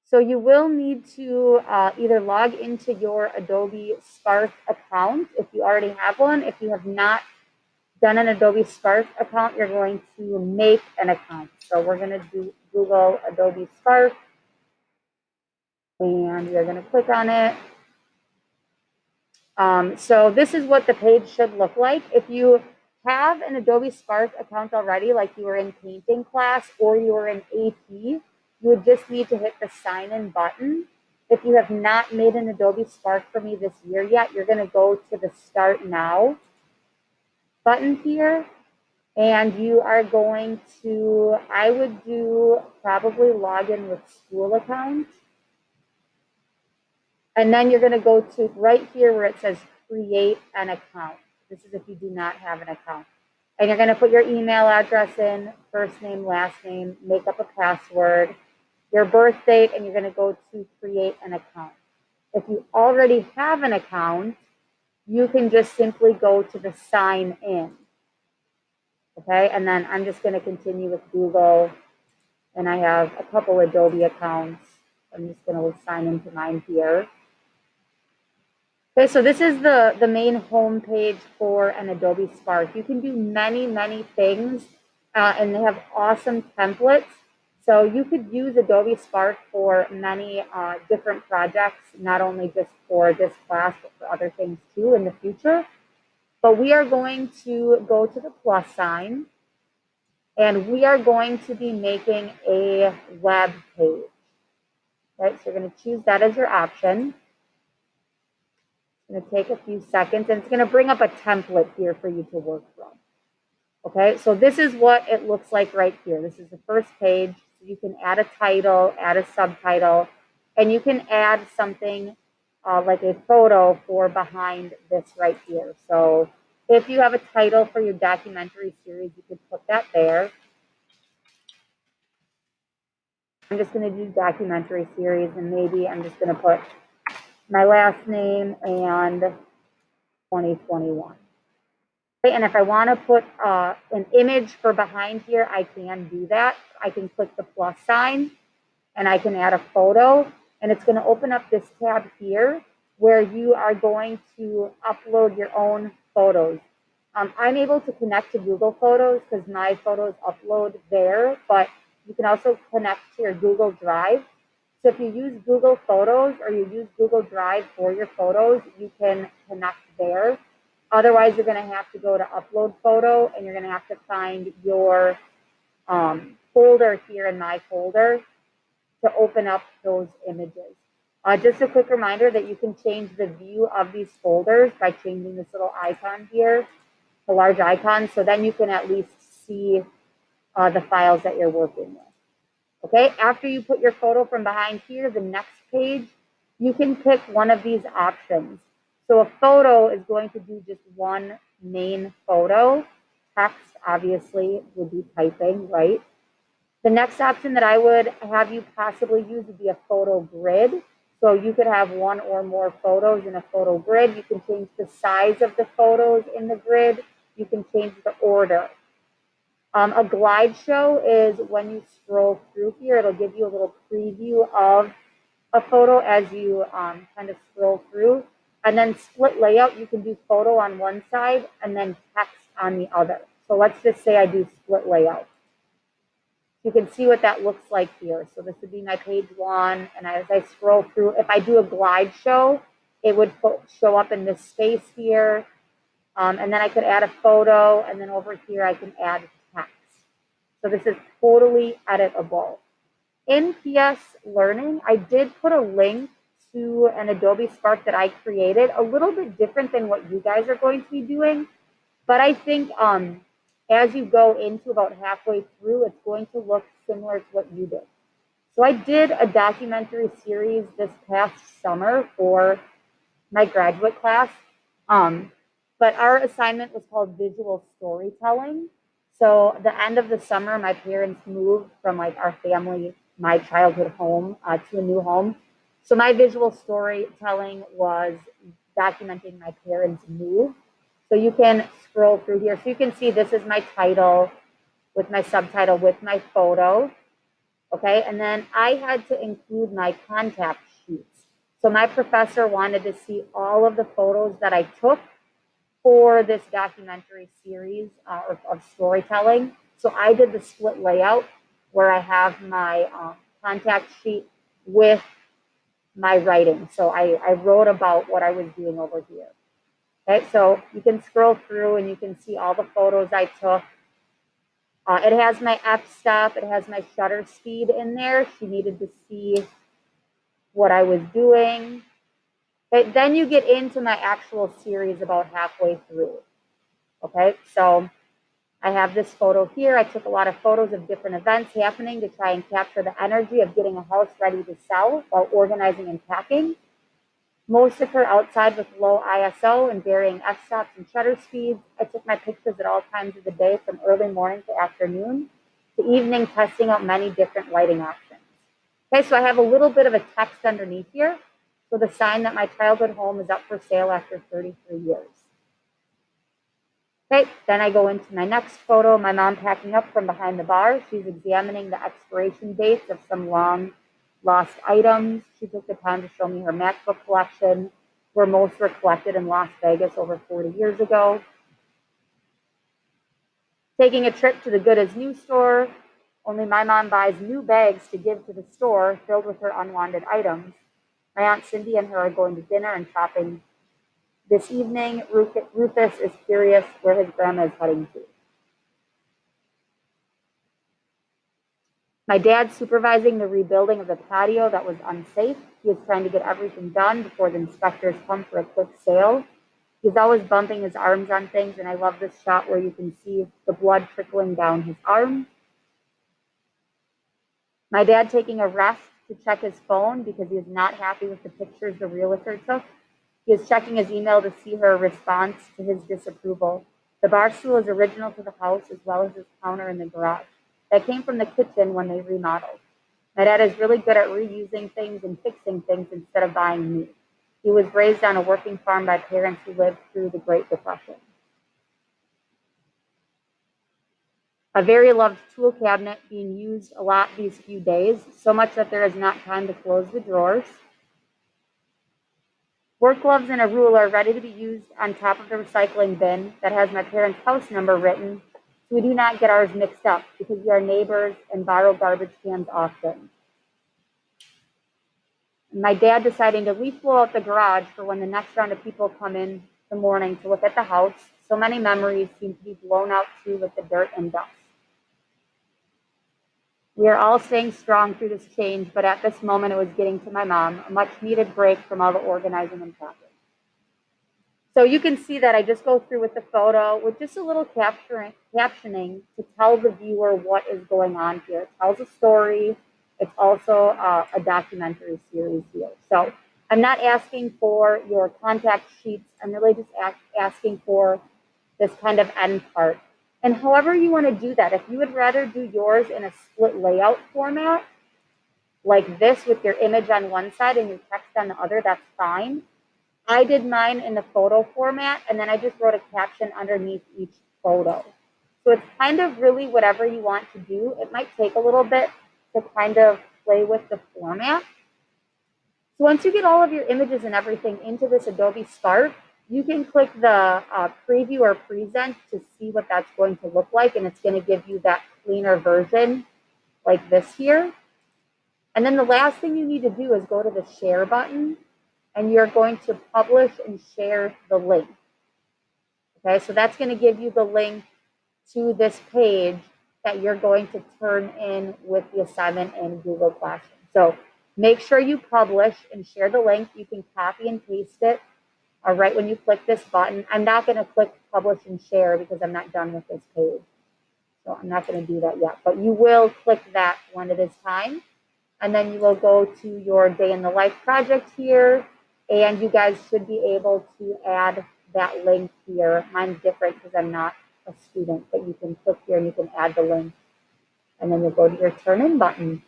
So you will need to either log into your Adobe Spark account if you already have one. If you have not done an Adobe Spark account, you're going to make an account. So we're going to do Google Adobe Spark, and you're going to click on it. So this is what the page should look like. If you have an Adobe Spark account already, like you were in painting class or you were in AP, you would just need to hit the sign in button. If you have not made an Adobe Spark for me this year yet, you're going to go to the Start Now button here, and you are going to, I would do probably log in with school account. And then you're going to go to right here where it says create an account. This is if you do not have an account. And you're going to put your email address in, first name, last name, make up a password, your birth date, and you're going to go to create an account. If you already have an account, you can just simply go to the sign in. Okay, and then I'm just going to continue with Google, and I have a couple Adobe accounts. I'm just going to sign into mine here. Okay, so this is the main home page for an Adobe Spark. You can do many, many things, and they have awesome templates. So you could use Adobe Spark for many different projects, not only just for this class, but for other things too in the future. But we are going to go to the plus sign, and we are going to be making a web page. Right, so you're going to choose that as your option. It's going to take a few seconds, and it's going to bring up a template here for you to work from. Okay, so this is what it looks like right here. This is the first page. You can add a title, add a subtitle, and you can add something like a photo for behind this right here. So if you have a title for your documentary series, you could put that there. I'm just going to do documentary series, and maybe I'm just going to put my last name and 2021. And if I want to put an image for behind here, I can do that. I can click the plus sign and I can add a photo, and it's going to open up this tab here where you are going to upload your own photos. I'm able to connect to Google Photos because my photos upload there, but you can also connect to your Google Drive. So if you use Google Photos or you use Google Drive for your photos, you can connect there. Otherwise, you're going to have to go to Upload Photo, and you're going to have to find your folder here in My Folder to open up those images. Just a quick reminder that you can change the view of these folders by changing this little icon here, the large icon, so then you can at least see the files that you're working with. Okay, after you put your photo from behind here, the next page, you can pick one of these options. So a photo is going to do just one main photo. Text, obviously, would be typing, right? The next option that I would have you possibly use would be a photo grid. So you could have one or more photos in a photo grid. You can change the size of the photos in the grid. You can change the order. A glide show is when you scroll through here, it'll give you a little preview of a photo as you kind of scroll through. And then split layout, you can do photo on one side and then text on the other. So let's just say I do split layout. You can see what that looks like here. So this would be my page one. And as I scroll through, if I do a glide show, it would show up in this space here. And then I could add a photo. And then over here, I can add text. So this is totally editable. In PS Learning, I did put a link to an Adobe Spark that I created, a little bit different than what you guys are going to be doing. But I think as you go into about halfway through, it's going to look similar to what you did. So I did a documentary series this past summer for my graduate class. But our assignment was called visual storytelling. So the end of the summer, my parents moved from like our family, my childhood home to a new home. So my visual storytelling was documenting my parents' move. So you can scroll through here. So you can see this is my title with my subtitle with my photo. Okay, and then I had to include my contact sheets. So my professor wanted to see all of the photos that I took for this documentary series of storytelling. So I did the split layout where I have my contact sheet with my writing. So I wrote about what I was doing over here. Okay, so you can scroll through and you can see all the photos I took. It has my f-stop, it has my shutter speed in there. She needed to see what I was doing. But then you get into my actual series about halfway through. Okay, so I have this photo here. I took a lot of photos of different events happening to try and capture the energy of getting a house ready to sell while organizing and packing. Most of her outside with low ISO and varying f-stops and shutter speeds. I took my pictures at all times of the day from early morning to afternoon to evening, testing out many different lighting options. Okay, so I have a little bit of a text underneath here. So the sign that my childhood home is up for sale after 33 years. Okay, then I go into my next photo, my mom packing up from behind the bar. She's examining the expiration dates of some long lost items. She took the time to show me her MacBook collection, where most were collected in Las Vegas over 40 years ago. Taking a trip to the Good as New store. Only my mom buys new bags to give to the store filled with her unwanted items. My Aunt Cindy and her are going to dinner and shopping this evening. Rufus is curious where his grandma is heading to. My dad's supervising the rebuilding of the patio that was unsafe. He is trying to get everything done before the inspectors come for a quick sale. He's always bumping his arms on things, and I love this shot where you can see the blood trickling down his arm. My dad taking a rest to check his phone because he is not happy with the pictures the realtor took. He is checking his email to see her response to his disapproval. The bar stool is original to the house as well as his counter in the garage. That came from the kitchen when they remodeled. My dad is really good at reusing things and fixing things instead of buying new. He was raised on a working farm by parents who lived through the Great Depression. A very loved tool cabinet being used a lot these few days, so much that there is not time to close the drawers. Work gloves and a ruler ready to be used on top of the recycling bin that has my parents' house number written, so we do not get ours mixed up because we are neighbors and borrow garbage cans often. And my dad deciding to leaf blow out the garage for when the next round of people come in the morning to look at the house. So many memories seem to be blown out too with the dirt and dust. We are all staying strong through this change, but at this moment it was getting to my mom, a much needed break from all the organizing and packing. So you can see that I just go through with the photo with just a little captioning to tell the viewer what is going on here. It tells a story. It's also a documentary series here. So I'm not asking for your contact sheets. I'm really just asking for this kind of end part. And however you want to do that, if you would rather do yours in a split layout format, like this with your image on one side and your text on the other, that's fine. I did mine in the photo format, and then I just wrote a caption underneath each photo. So it's kind of really whatever you want to do. It might take a little bit to kind of play with the format. So once you get all of your images and everything into this Adobe Spark, you can click the preview or present to see what that's going to look like, and it's going to give you that cleaner version like this here. And then the last thing you need to do is go to the share button, and you're going to publish and share the link. Okay, so that's going to give you the link to this page that you're going to turn in with the assignment in Google Classroom. So make sure you publish and share the link. You can copy and paste it right when you click this button. I'm not going to click publish and share because I'm not done with this page. So I'm not going to do that yet, but you will click that when it is time. And then you will go to your day in the life project here, and you guys should be able to add that link here. Mine's different because I'm not a student, but you can click here and you can add the link, and then you'll go to your turn in button.